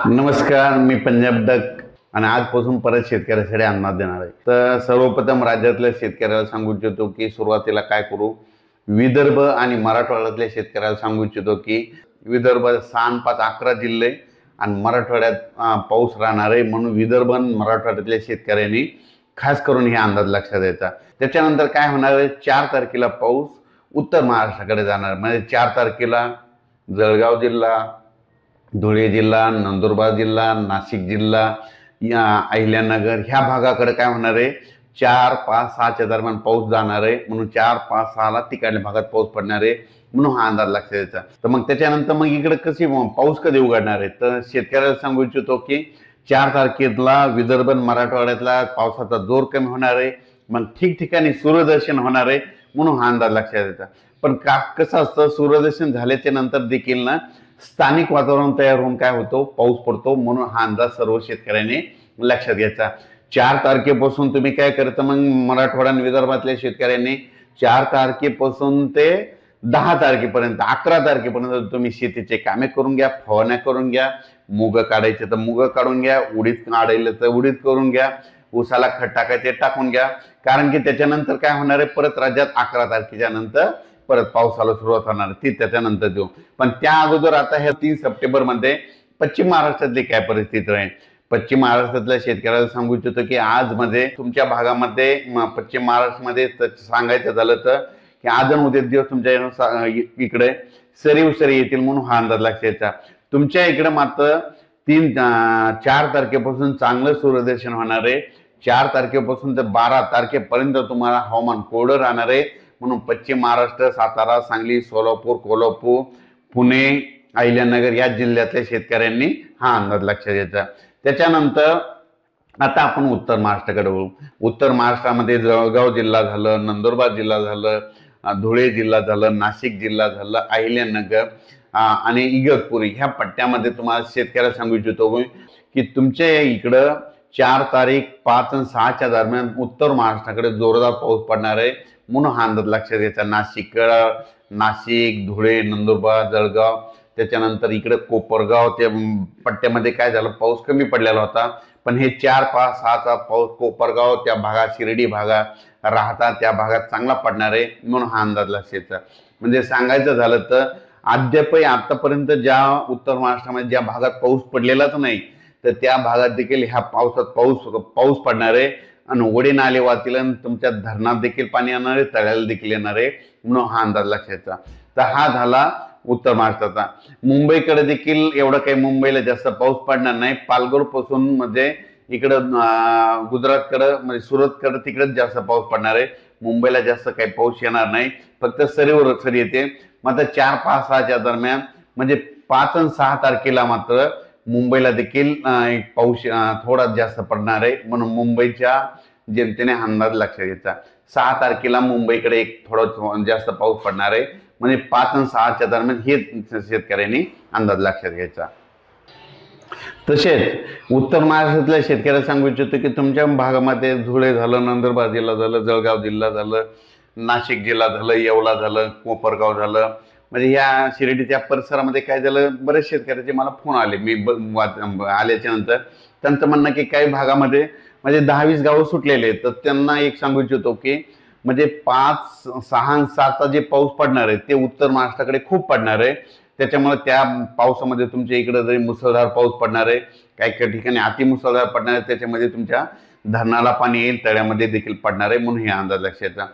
नमस्कार, मी पंजाब डक आणि आजपासून परत शेतकऱ्यासाठी अंदाज देणार आहे। तर सर्वप्रथम राज्यातल्या शेतकऱ्याला सांगू इच्छितो की सुरुवातीला काय करू, विदर्भ आणि मराठवाड्यातल्या शेतकऱ्याला सांगू इच्छितो की विदर्भ 6 5 11 जिल्हे आणि मराठवाड्यात पाऊस राहणार आहे, म्हणून विदर्भ आणि मराठवाड्यातल्या शेतकऱ्यांनी खास करून हे अंदाज लक्षात द्यायचा। त्याच्यानंतर काय होणार आहे, 4 तारखेला पाऊस उत्तर महाराष्ट्राकडे जाणार, म्हणजे 4 तारखेला जळगाव जिल्हा, धुळे जिल्हा, नंदुरबार जिल्हा, नाशिक जिल्हा, या अहिल्यानगर ह्या भागाकडे काय होणार आहे, 4 5 6च्या दरम्यान पाऊस जाणार आहे, म्हणून 4 5 6ला तिकडल्या भागात पाऊस पडणार आहे, म्हणून हा अंदाज लक्षात द्यायचा। तर मग त्याच्यानंतर मग इकडे कशी पाऊस कधी उघडणार आहे, तर शेतकऱ्याला सांगू इच्छितो की 4 तारखेला विदर्भ मराठवाड्यातला पावसाचा जोर कमी होणार आहे, मग ठिकठिकाणी सूर्यदर्शन होणार आहे, म्हणून हा अंदाज लक्षात द्यायचा। पण कसं असतं, सूर्यदर्शन झाल्याच्या नंतर देखील ना स्थानिक वातावरण तयार होऊन काय होतो, पाऊस पडतो, म्हणून हा अंदाज सर्व शेतकऱ्यांनी लक्षात घ्यायचा। 4 तारखेपासून तुम्ही काय करता, मग मराठवाडा आणि विदर्भातल्या शेतकऱ्यांनी 4 तारखेपासून ते 10 तारखेपर्यंत 11 तारखेपर्यंत तुम्ही शेतीचे कामे करून घ्या, फवारण्या करून घ्या, मुग काढायचे तर मुग काढून घ्या, उडीद काढायला तर उडीद करून घ्या, ऊसाला खत टाकायचे टाकून घ्या, कारण की त्याच्यानंतर काय होणार आहे, परत राज्यात 11 तारखेच्या नंतर परत पावसाला सुरुवात होणार, ती त्याच्यानंतर देऊ। पण त्या अगोदर आता ह्या 3 सप्टेंबर मध्ये पश्चिम महाराष्ट्रातली काय परिस्थिती राहील, पश्चिम महाराष्ट्रातल्या शेतकऱ्याला सांगू इच्छितो की आज मध्ये तुमच्या भागामध्ये पश्चिम महाराष्ट्रामध्ये सांगायचं झालं तर की आज आणि उद्या दिवस तुमच्या इकडे सरी येतील, म्हणून हा अंदाज लक्षात द्यायचा। तुमच्या इकडे मात्र 4 तारखेपासून चांगलं सूर्यदर्शन होणार आहे, 4 तारखेपासून तर 12 तारखेपर्यंत तुम्हाला हवामान कोरडं राहणार आहे, म्हणून पश्चिम महाराष्ट्र, सातारा, सांगली, सोलापूर, कोल्हापूर, पुणे, अहिल्यानगर या जिल्ह्यातल्या शेतकऱ्यांनी हा अंदाज लक्षात द्यायचा। त्याच्यानंतर आता आपण उत्तर महाराष्ट्राकडे वळू। उत्तर महाराष्ट्रामध्ये जळगाव जिल्हा झालं, नंदुरबार जिल्हा झालं, धुळे जिल्हा झालं, नाशिक जिल्हा झालं, अहिल्यानगर आणि इगतपुरी ह्या पट्ट्यामध्ये तुम्हाला शेतकऱ्याला सांगू इच्छितो की तुमच्या इकडं 4 तारीख 5 आणि 6च्या दरम्यान उत्तर महाराष्ट्राकडे जोरदार पाऊस पडणार आहे, म्हणून हा अंदाज लक्षात घ्यायचा। नाशिक, धुळे, नंदुरबार, जळगाव, त्याच्यानंतर इकडे कोपरगाव त्या पट्ट्यामध्ये काय झालं, पाऊस कमी पडलेला होता, पण हे 4 5 6चा पाऊस कोपरगाव त्या भागात, शिर्डी भागात राहता त्या भागात चांगला पडणार आहे, म्हणून हा अंदाज लक्षात घ्यायचा। म्हणजे सांगायचं झालं तर अद्यापही आतापर्यंत ज्या उत्तर महाराष्ट्रामध्ये ज्या भागात पाऊस पडलेलाच नाही, तर त्या भागात देखील ह्या पावसात पाऊस पडणार आहे आणि ओढे नाले वाहतील आणि तुमच्या धरणात देखील पाणी येणार आहे, तळ्याला देखील येणार आहे, म्हणून हा अंदाज लक्षात घ्यायचा। तर हा झाला उत्तर महाराष्ट्राचा। मुंबईकडे देखील एवढं काही मुंबईला जास्त पाऊस पडणार नाही, पालघर पासून म्हणजे इकडं गुजरातकडे म्हणजे सुरतकडे तिकडेच जास्त पाऊस पडणार आहे, मुंबईला जास्त काही पाऊस येणार नाही, फक्त सरी येते। मात्र 4 5 6च्या दरम्यान म्हणजे 5 आणि 6 तारखेला मात्र मुंबईला देखील पाऊस थोडा जास्त पडणार आहे, म्हणून मुंबईच्या जनतेने अंदाज लक्षात घ्यायचा। 6 तारखेला मुंबईकडे एक थोडा जास्त पाऊस पडणार आहे, म्हणजे 5 आणि 6च्या दरम्यान हे शेतकऱ्यांनी अंदाज लक्षात घ्यायचा। तसेच उत्तर महाराष्ट्रातल्या शेतकऱ्याला सांगू इच्छितो की तुमच्या भागामध्ये धुळे झालं, नंदुरबार जिल्हा झालं, जळगाव जिल्हा झालं, नाशिक जिल्हा झालं, येवला झालं, कोपरगाव झालं, म्हणजे या शिर्डीच्या परिसरामध्ये काय झालं, बरेच शेतकऱ्याचे मला फोन आले, मी आल्याच्या नंतर त्यांचं म्हणणं की काही भागामध्ये म्हणजे 10 20 गावं सुटलेले, तर त्यांना एक सांगू इच्छितो की म्हणजे 5 6 आणि 7चा जे पाऊस पडणार आहे ते उत्तर महाराष्ट्राकडे खूप पडणार आहे, त्याच्यामुळे त्या पावसामध्ये तुमच्या इकडे जरी मुसळधार पाऊस पडणार आहे, काही ठिकाणी अतिमुसळधार पडणार आहे, त्याच्यामध्ये तुमच्या धरणाला पाणी येईल, तळ्यामध्ये देखील पडणार आहे, म्हणून हे अंदाज लक्षात घ्यायचा।